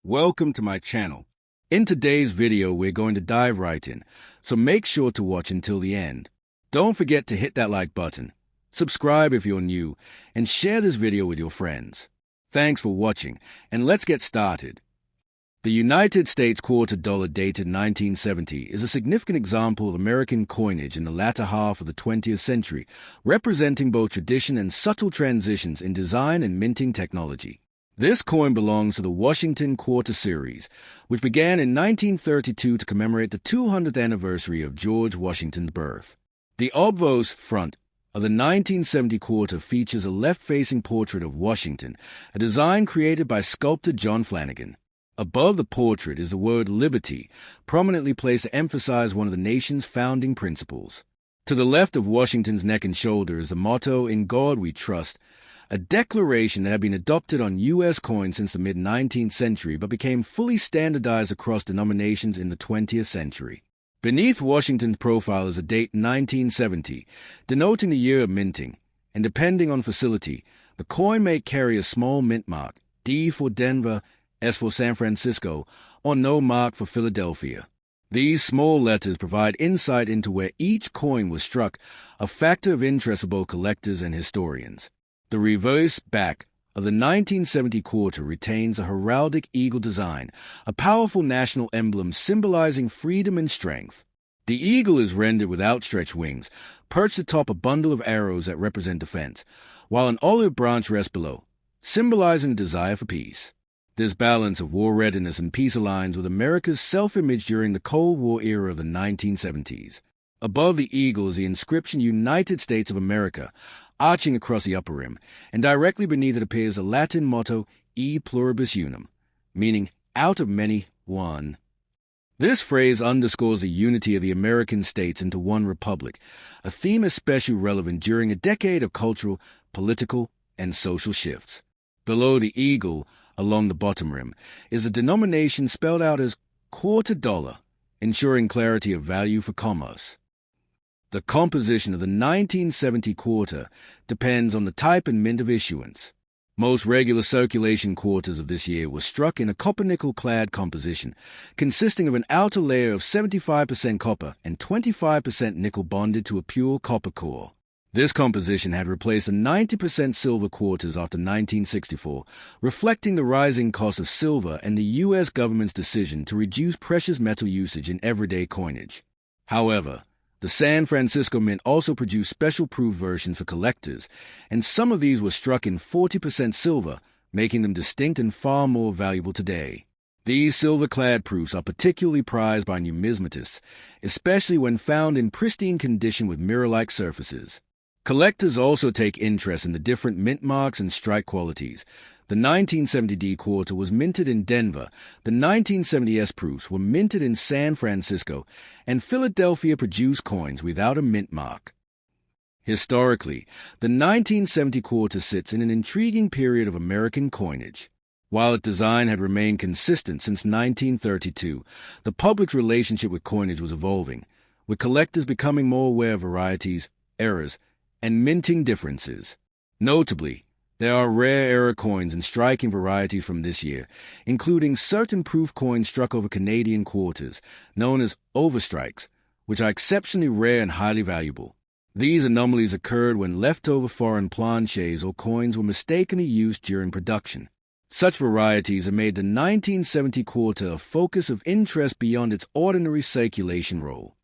Welcome to my channel. In today's video, we're going to dive right in, so make sure to watch until the end. Don't forget to hit that like button, subscribe if you're new, and share this video with your friends. Thanks for watching, and let's get started. The United States quarter dollar dated 1970 is a significant example of American coinage in the latter half of the 20th century, representing both tradition and subtle transitions in design and minting technology. This coin belongs to the Washington Quarter series, which began in 1932 to commemorate the 200th anniversary of George Washington's birth. The obverse front of the 1970 quarter features a left-facing portrait of Washington, a design created by sculptor John Flanagan. Above the portrait is the word liberty, prominently placed to emphasize one of the nation's founding principles. To the left of Washington's neck and shoulder is the motto, "In God We Trust," a declaration that had been adopted on U.S. coins since the mid-19th century but became fully standardized across denominations in the 20th century. Beneath Washington's profile is a date 1970, denoting the year of minting, and depending on facility, the coin may carry a small mint mark, D for Denver, S for San Francisco, or no mark for Philadelphia. These small letters provide insight into where each coin was struck, a factor of interest for both collectors and historians. The reverse back of the 1970 quarter retains a heraldic eagle design, a powerful national emblem symbolizing freedom and strength. The eagle is rendered with outstretched wings, perched atop a bundle of arrows that represent defense, while an olive branch rests below, symbolizing a desire for peace. This balance of war readiness and peace aligns with America's self-image during the Cold War era of the 1970s. Above the eagle is the inscription United States of America, arching across the upper rim, and directly beneath it appears the Latin motto E pluribus unum, meaning out of many, one. This phrase underscores the unity of the American states into one republic, a theme especially relevant during a decade of cultural, political, and social shifts. Below the eagle, along the bottom rim, is a denomination spelled out as quarter dollar, ensuring clarity of value for commerce. The composition of the 1970 quarter depends on the type and mint of issuance. Most regular circulation quarters of this year were struck in a copper-nickel-clad composition, consisting of an outer layer of 75% copper and 25% nickel bonded to a pure copper core. This composition had replaced the 90% silver quarters after 1964, reflecting the rising cost of silver and the U.S. government's decision to reduce precious metal usage in everyday coinage. However, the San Francisco Mint also produced special proof versions for collectors, and some of these were struck in 40% silver, making them distinct and far more valuable today. These silver-clad proofs are particularly prized by numismatists, especially when found in pristine condition with mirror-like surfaces. Collectors also take interest in the different mint marks and strike qualities. The 1970D quarter was minted in Denver, the 1970S proofs were minted in San Francisco, and Philadelphia produced coins without a mint mark. Historically, the 1970 quarter sits in an intriguing period of American coinage. While its design had remained consistent since 1932, the public's relationship with coinage was evolving, with collectors becoming more aware of varieties, errors, and minting differences. Notably, there are rare error coins and striking varieties from this year, including certain proof coins struck over Canadian quarters, known as overstrikes, which are exceptionally rare and highly valuable. These anomalies occurred when leftover foreign planches or coins were mistakenly used during production. Such varieties have made the 1970 quarter a focus of interest beyond its ordinary circulation role.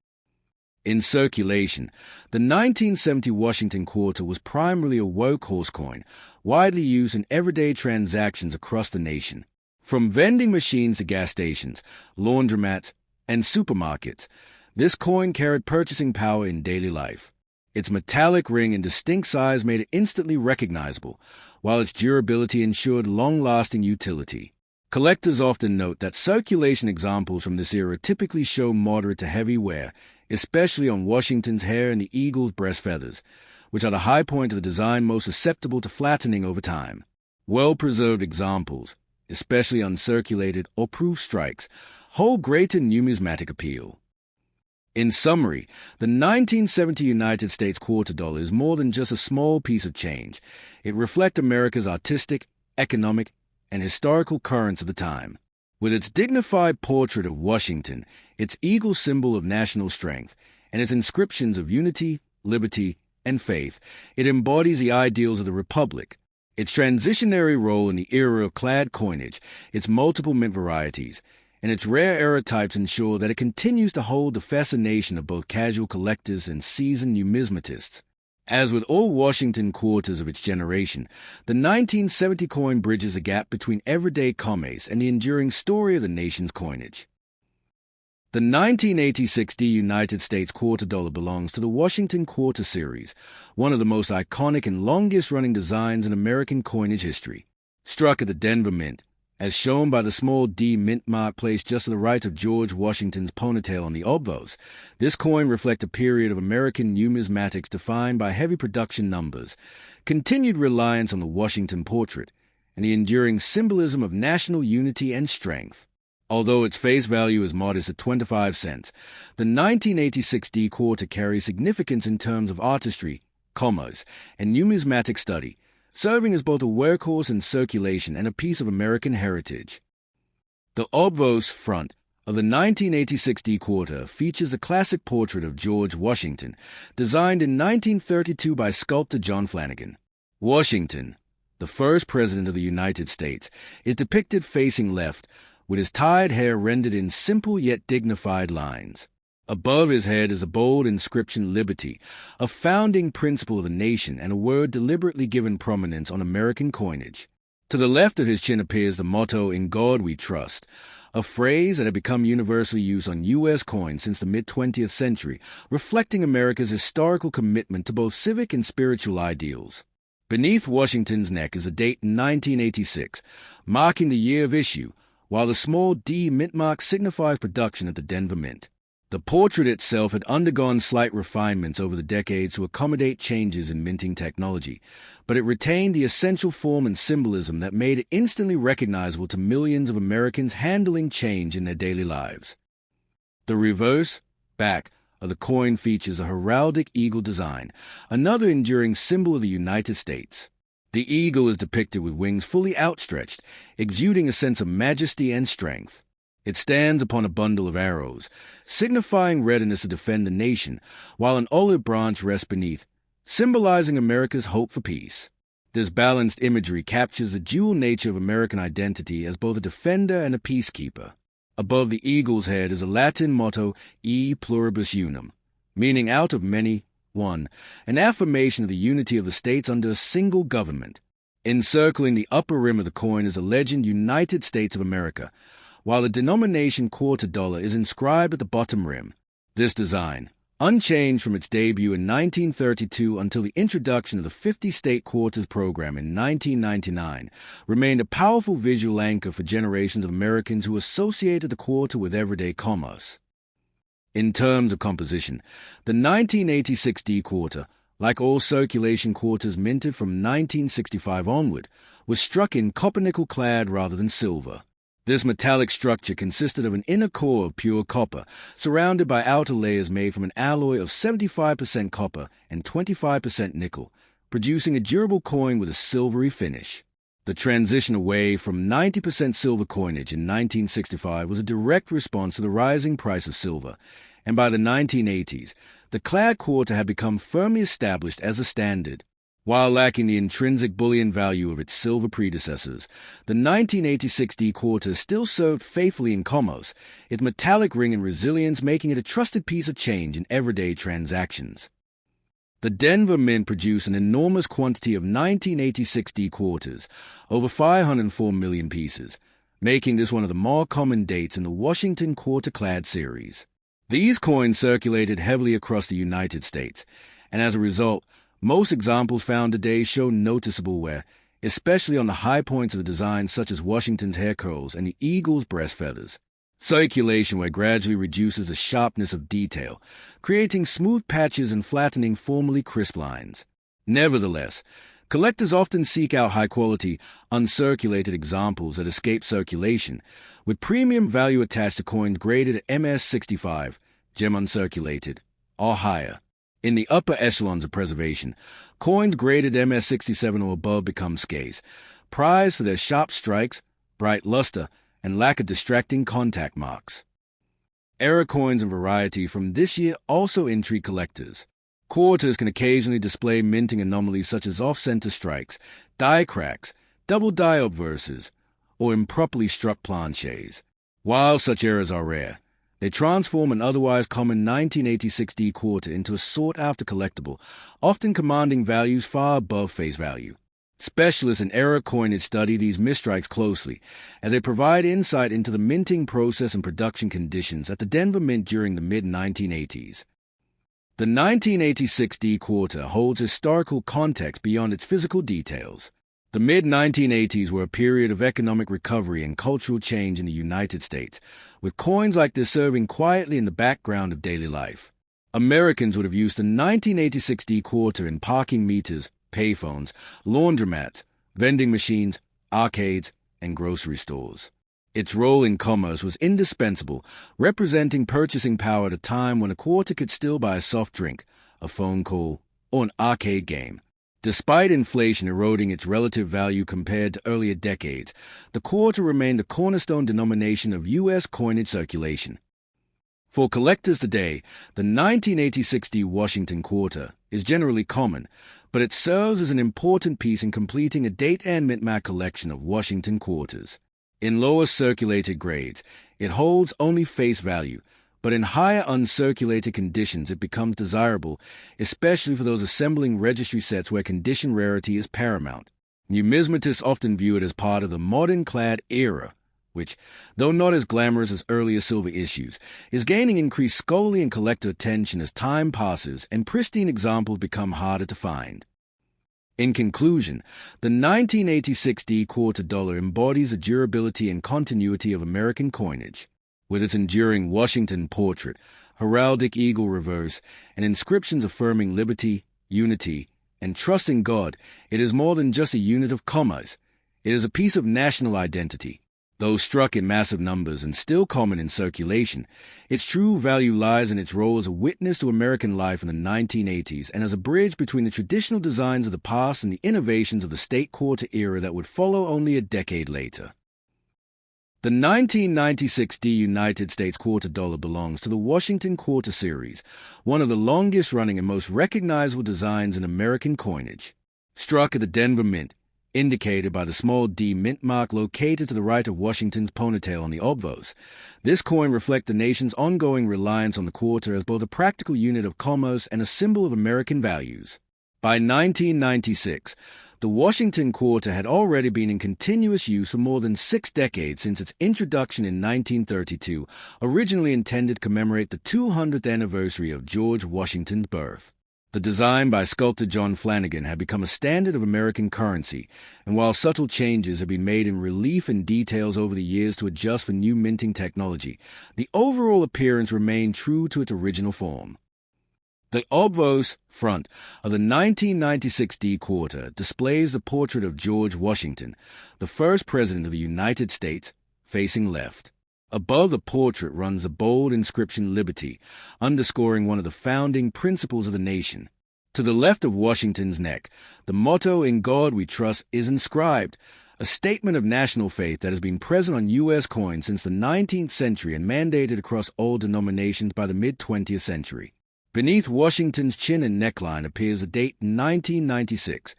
In circulation, the 1970 Washington quarter was primarily a workhorse coin, widely used in everyday transactions across the nation. From vending machines to gas stations, laundromats, and supermarkets, this coin carried purchasing power in daily life. Its metallic ring and distinct size made it instantly recognizable, while its durability ensured long-lasting utility. Collectors often note that circulation examples from this era typically show moderate to heavy wear, especially on Washington's hair and the eagle's breast feathers, which are the high point of the design most susceptible to flattening over time. Well-preserved examples, especially uncirculated or proof strikes, hold greater numismatic appeal. In summary, the 1970 United States quarter dollar is more than just a small piece of change. It reflects America's artistic, economic, and historical currents of the time. With its dignified portrait of Washington, its eagle symbol of national strength, and its inscriptions of unity, liberty, and faith, it embodies the ideals of the Republic. Its transitionary role in the era of clad coinage, its multiple mint varieties, and its rare era types ensure that it continues to hold the fascination of both casual collectors and seasoned numismatists. As with all Washington quarters of its generation, the 1970 coin bridges a gap between everyday commerce and the enduring story of the nation's coinage. The 1986 United States quarter dollar belongs to the Washington Quarter Series, one of the most iconic and longest-running designs in American coinage history. Struck at the Denver Mint, as shown by the small D mint mark placed just to the right of George Washington's ponytail on the obverse, this coin reflects a period of American numismatics defined by heavy production numbers, continued reliance on the Washington portrait, and the enduring symbolism of national unity and strength. Although its face value is modest at 25 cents, the 1986 D quarter carries significance in terms of artistry, commerce, and numismatic study, serving as both a workhorse in circulation and a piece of American heritage. The obverse front of the 1986 D quarter features a classic portrait of George Washington, designed in 1932 by sculptor John Flanagan. Washington, the first president of the United States, is depicted facing left, with his tied hair rendered in simple yet dignified lines. Above his head is a bold inscription Liberty, a founding principle of the nation and a word deliberately given prominence on American coinage. To the left of his chin appears the motto, "In God We Trust," a phrase that had become universally used on U.S. coins since the mid-20th century, reflecting America's historical commitment to both civic and spiritual ideals. Beneath Washington's neck is a date in 1986, marking the year of issue, while the small D mint mark signifies production at the Denver Mint. The portrait itself had undergone slight refinements over the decades to accommodate changes in minting technology, but it retained the essential form and symbolism that made it instantly recognizable to millions of Americans handling change in their daily lives. The reverse, back, of the coin features a heraldic eagle design, another enduring symbol of the United States. The eagle is depicted with wings fully outstretched, exuding a sense of majesty and strength. It stands upon a bundle of arrows, signifying readiness to defend the nation, while an olive branch rests beneath, symbolizing America's hope for peace. This balanced imagery captures the dual nature of American identity as both a defender and a peacekeeper. Above the eagle's head is a Latin motto, E pluribus unum, meaning out of many, one, an affirmation of the unity of the states under a single government. Encircling the upper rim of the coin is a legend, United States of America, while the denomination quarter dollar is inscribed at the bottom rim. This design, unchanged from its debut in 1932 until the introduction of the 50-state quarters program in 1999, remained a powerful visual anchor for generations of Americans who associated the quarter with everyday commerce. In terms of composition, the 1986 D quarter, like all circulation quarters minted from 1965 onward, was struck in copper-nickel clad rather than silver. This metallic structure consisted of an inner core of pure copper, surrounded by outer layers made from an alloy of 75% copper and 25% nickel, producing a durable coin with a silvery finish. The transition away from 90% silver coinage in 1965 was a direct response to the rising price of silver, and by the 1980s, the clad quarter had become firmly established as a standard. While lacking the intrinsic bullion value of its silver predecessors, the 1986 D quarter still served faithfully in commerce, its metallic ring and resilience making it a trusted piece of change in everyday transactions. The Denver Mint produced an enormous quantity of 1986 D quarters, over 504 million pieces, making this one of the more common dates in the Washington quarter-clad series. These coins circulated heavily across the United States, and as a result, most examples found today show noticeable wear, especially on the high points of the design such as Washington's hair curls and the eagle's breast feathers. Circulation wear gradually reduces the sharpness of detail, creating smooth patches and flattening formerly crisp lines. Nevertheless, collectors often seek out high-quality, uncirculated examples that escape circulation, with premium value attached to coins graded at MS65, gem uncirculated, or higher. In the upper echelons of preservation, coins graded MS67 or above become scarce, prized for their sharp strikes, bright luster, and lack of distracting contact marks. Error coins and variety from this year also intrigue collectors. Quarters can occasionally display minting anomalies such as off-center strikes, die cracks, double die obverses, or improperly struck planchets. While such errors are rare, they transform an otherwise common 1986 D quarter into a sought-after collectible, often commanding values far above face value. Specialists in error coinage study these misstrikes closely, as they provide insight into the minting process and production conditions at the Denver Mint during the mid-1980s. The 1986 D quarter holds historical context beyond its physical details. The mid-1980s were a period of economic recovery and cultural change in the United States, with coins like this serving quietly in the background of daily life. Americans would have used the 1986 D quarter in parking meters, payphones, laundromats, vending machines, arcades, and grocery stores. Its role in commerce was indispensable, representing purchasing power at a time when a quarter could still buy a soft drink, a phone call, or an arcade game. Despite inflation eroding its relative value compared to earlier decades, the quarter remained a cornerstone denomination of U.S. coinage circulation. For collectors today, the 1986 D Washington quarter is generally common, but it serves as an important piece in completing a date and mint collection of Washington quarters. In lower circulated grades, it holds only face value, but in higher uncirculated conditions it becomes desirable, especially for those assembling registry sets where condition rarity is paramount. Numismatists often view it as part of the modern-clad era, which, though not as glamorous as earlier silver issues, is gaining increased scholarly and collector attention as time passes and pristine examples become harder to find. In conclusion, the 1986 D quarter dollar embodies the durability and continuity of American coinage. With its enduring Washington portrait, heraldic eagle reverse, and inscriptions affirming liberty, unity, and trust in God, it is more than just a unit of commerce. It is a piece of national identity. Though struck in massive numbers and still common in circulation, its true value lies in its role as a witness to American life in the 1980s and as a bridge between the traditional designs of the past and the innovations of the state quarter era that would follow only a decade later. The 1996 D United States quarter dollar belongs to the Washington Quarter series, one of the longest-running and most recognizable designs in American coinage. Struck at the Denver Mint, indicated by the small D mint mark located to the right of Washington's ponytail on the obverse, this coin reflects the nation's ongoing reliance on the quarter as both a practical unit of commerce and a symbol of American values. By 1996, the Washington quarter had already been in continuous use for more than 6 decades since its introduction in 1932, originally intended to commemorate the 200th anniversary of George Washington's birth. The design by sculptor John Flanagan had become a standard of American currency, and while subtle changes have been made in relief and details over the years to adjust for new minting technology, the overall appearance remained true to its original form. The obverse front of the 1996 D quarter displays the portrait of George Washington, the first president of the United States, facing left. Above the portrait runs a bold inscription Liberty, underscoring one of the founding principles of the nation. To the left of Washington's neck, the motto "In God We Trust" is inscribed, a statement of national faith that has been present on U.S. coins since the 19th century and mandated across all denominations by the mid-20th century. Beneath Washington's chin and neckline appears the date 1996,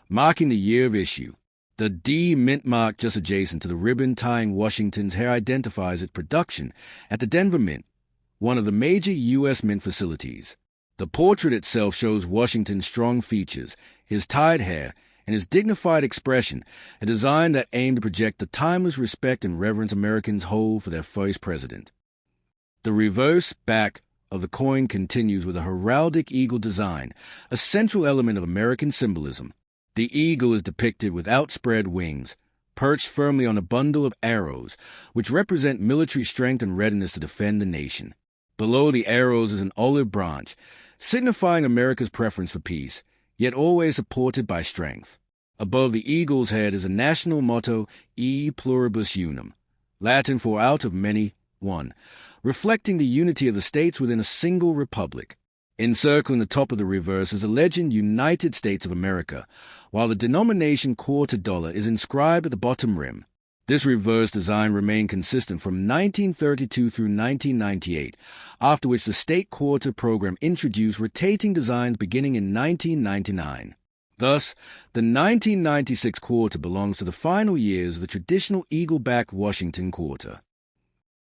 marking the year of issue. The D mint mark just adjacent to the ribbon tying Washington's hair identifies its production at the Denver Mint, one of the major U.S. mint facilities. The portrait itself shows Washington's strong features, his tied hair, and his dignified expression, a design that aimed to project the timeless respect and reverence Americans hold for their first president. The reverse back of the coin continues with a heraldic eagle design, a central element of American symbolism. The eagle is depicted with outspread wings, perched firmly on a bundle of arrows, which represent military strength and readiness to defend the nation. Below the arrows is an olive branch, signifying America's preference for peace, yet always supported by strength. Above the eagle's head is a national motto, E pluribus unum, Latin for out of many, one, reflecting the unity of the states within a single republic. Encircling the top of the reverse is the legend United States of America, while the denomination quarter dollar is inscribed at the bottom rim. This reverse design remained consistent from 1932 through 1998, after which the state quarter program introduced rotating designs beginning in 1999. Thus, the 1996 quarter belongs to the final years of the traditional eagle-backed Washington quarter.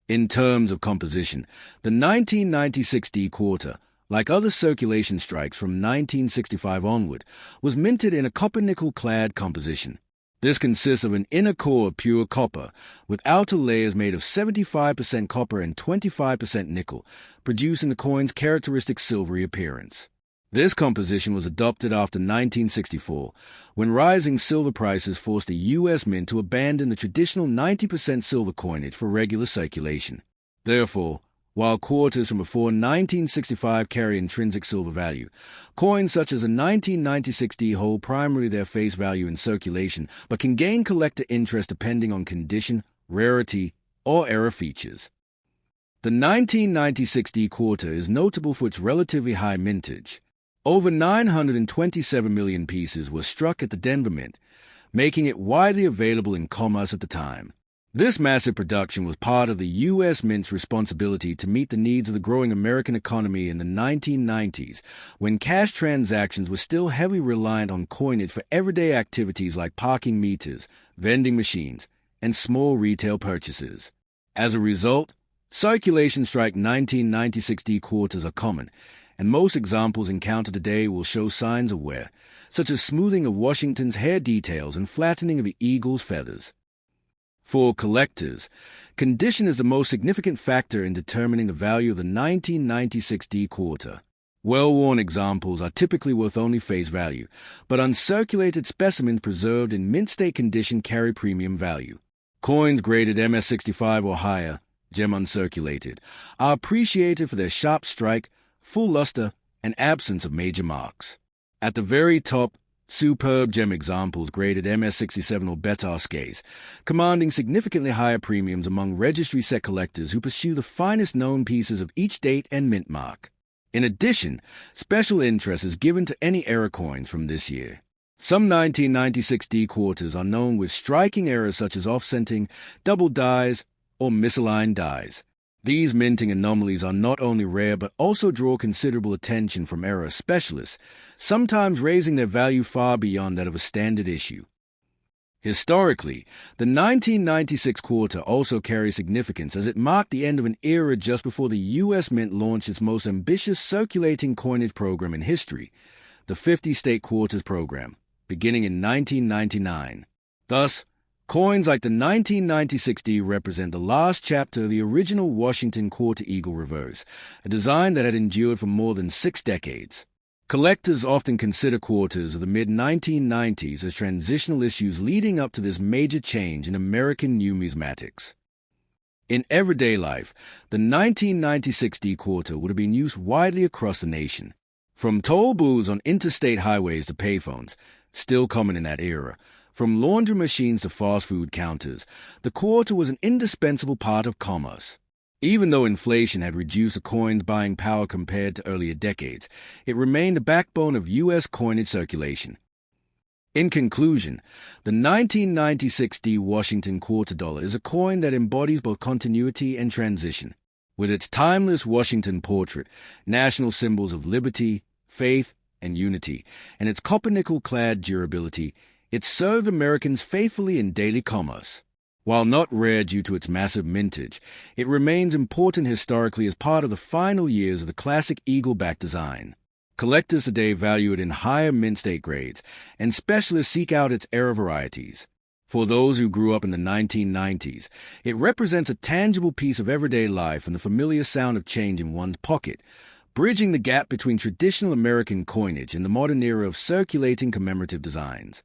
In terms of composition, the 1996 D quarter, like other circulation strikes from 1965 onward, was minted in a copper-nickel-clad composition. This consists of an inner core of pure copper, with outer layers made of 75% copper and 25% nickel, producing the coin's characteristic silvery appearance. This composition was adopted after 1964, when rising silver prices forced the U.S. Mint to abandon the traditional 90% silver coinage for regular circulation. Therefore, while quarters from before 1965 carry intrinsic silver value, coins such as a 1996 D hold primarily their face value in circulation but can gain collector interest depending on condition, rarity, or era features. The 1996 D quarter is notable for its relatively high mintage. Over 927 million pieces were struck at the Denver Mint, making it widely available in commerce at the time. This massive production was part of the U.S. Mint's responsibility to meet the needs of the growing American economy in the 1990s, when cash transactions were still heavily reliant on coinage for everyday activities like parking meters, vending machines, and small retail purchases. As a result, circulation strike 1996 D quarters are common, and most examples encountered today will show signs of wear, such as smoothing of Washington's hair details and flattening of the eagle's feathers. For collectors, condition is the most significant factor in determining the value of the 1996 D quarter. Well-worn examples are typically worth only face value, but uncirculated specimens preserved in mint state condition carry premium value. Coins graded MS65 or higher, gem uncirculated, are appreciated for their sharp strike, full luster, and absence of major marks. At the very top, superb gem examples graded MS67 or better are scarce, commanding significantly higher premiums among registry set collectors who pursue the finest known pieces of each date and mint mark. In addition, special interest is given to any era coins from this year. Some 1996 D quarters are known with striking errors such as offsetting, double dies, or misaligned dies. These minting anomalies are not only rare but also draw considerable attention from error specialists, sometimes raising their value far beyond that of a standard issue. Historically, the 1996 quarter also carries significance as it marked the end of an era just before the U.S. Mint launched its most ambitious circulating coinage program in history, the 50-state quarters program, beginning in 1999. Thus, coins like the 1996 D represent the last chapter of the original Washington Quarter Eagle Reverse, a design that had endured for more than 6 decades. Collectors often consider quarters of the mid-1990s as transitional issues leading up to this major change in American numismatics. In everyday life, the 1996 D quarter would have been used widely across the nation. From toll booths on interstate highways to payphones, still common in that era, from laundry machines to fast food counters, the quarter was an indispensable part of commerce. Even though inflation had reduced the coin's buying power compared to earlier decades, it remained the backbone of U.S. coinage circulation. In conclusion, the 1996 D Washington quarter dollar is a coin that embodies both continuity and transition. With its timeless Washington portrait, national symbols of liberty, faith, and unity, and its copper-nickel-clad durability, it served Americans faithfully in daily commerce. While not rare due to its massive mintage, it remains important historically as part of the final years of the classic eagle-back design. Collectors today value it in higher mint state grades, and specialists seek out its era varieties. For those who grew up in the 1990s, it represents a tangible piece of everyday life and the familiar sound of change in one's pocket, bridging the gap between traditional American coinage and the modern era of circulating commemorative designs.